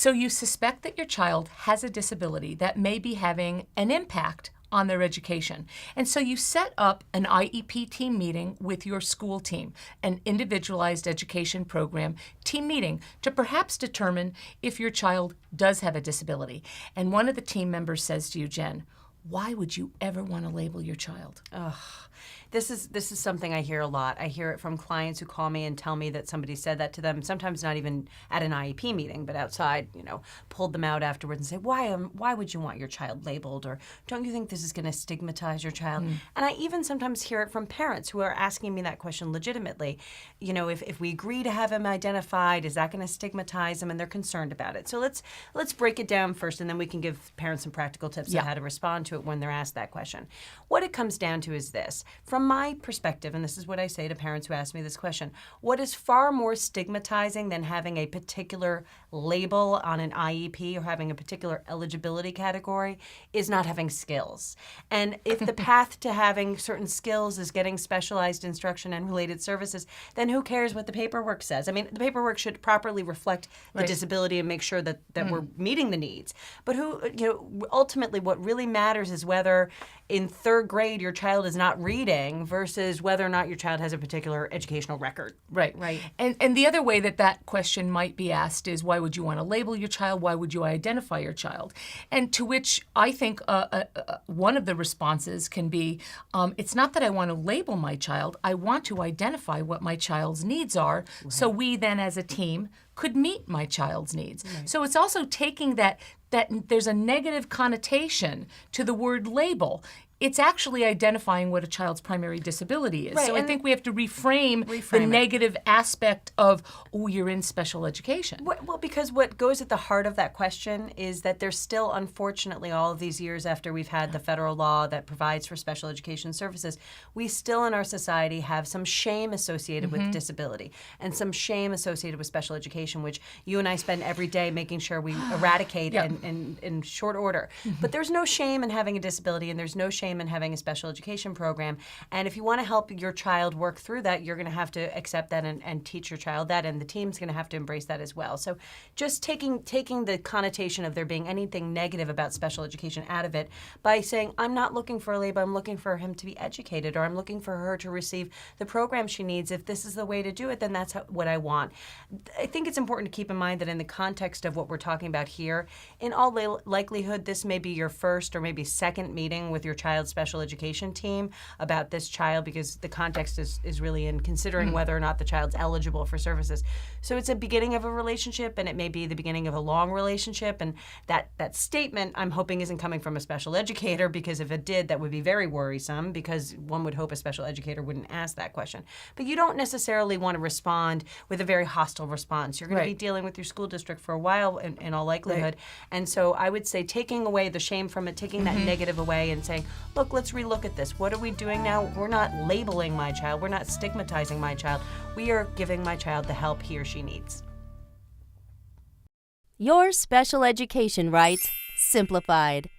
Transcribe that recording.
So you suspect that your child has a disability that may be having an impact on their education. And so you set up an IEP team meeting with your school team, an individualized education program team meeting, to perhaps determine if your child does have a disability. And one of the team members says to you, Jen, why would you ever want to label your child? Ugh. This is something I hear a lot. I hear it from clients who call me and tell me that somebody said that to them, sometimes not even at an IEP meeting, but outside, pulled them out afterwards and say, why would you want your child labeled? Or don't you think this is going to stigmatize your child? And I even sometimes hear it from parents who are asking me that question legitimately. If we agree to have him identified, is that going to stigmatize him? And they're concerned about it. So let's break it down first, and then we can give parents some practical tips on how to respond to it when they're asked that question. What it comes down to is this. From my perspective, and this is what I say to parents who ask me this question, what is far more stigmatizing than having a particular label on an IEP or having a particular eligibility category is not having skills. And if the path to having certain skills is getting specialized instruction and related services, then who cares what the paperwork says? I mean, the paperwork should properly reflect the disability and make sure that we're meeting the needs. But ultimately what really matters is whether in third grade your child is not reading versus whether or not your child has a particular educational record. Right. And the other way that question might be asked is, why would you want to label your child? Why would you identify your child? And to which I think one of the responses can be, it's not that I want to label my child. I want to identify what my child's needs are, so we then as a team could meet my child's needs. So it's also taking that there's a negative connotation to the word label. It's actually identifying what a child's primary disability is. Right, so I think we have to reframe the negative aspect of, you're in special education. Well, because what goes at the heart of that question is that there's still, unfortunately, all of these years after we've had the federal law that provides for special education services, we still in our society have some shame associated with disability and some shame associated with special education, which you and I spend every day making sure we eradicate in short order. But there's no shame in having a disability, and there's no shame in having a special education program. And if you want to help your child work through that, you're going to have to accept that and teach your child that, and the team's going to have to embrace that as well. So just taking the connotation of there being anything negative about special education out of it by saying, I'm not looking for a label, I'm looking for him to be educated, or I'm looking for her to receive the program she needs. If this is the way to do it, then that's what I want. I think it's important to keep in mind that in the context of what we're talking about here, in all likelihood, this may be your first or maybe second meeting with your child's special education team about this child, because the context is really in considering whether or not the child's eligible for services. So it's a beginning of a relationship, and it may be the beginning of a long relationship. And that statement, I'm hoping, isn't coming from a special educator, because if it did, that would be very worrisome, because one would hope a special educator wouldn't ask that question. But you don't necessarily want to respond with a very hostile response. You're going to be dealing with your school district for a while in all likelihood. And so I would say taking away the shame from it, taking that negative away and saying, look, let's relook at this. What are we doing now? We're not labeling my child. We're not stigmatizing my child. We are giving my child the help he or she needs. Your special education rights simplified.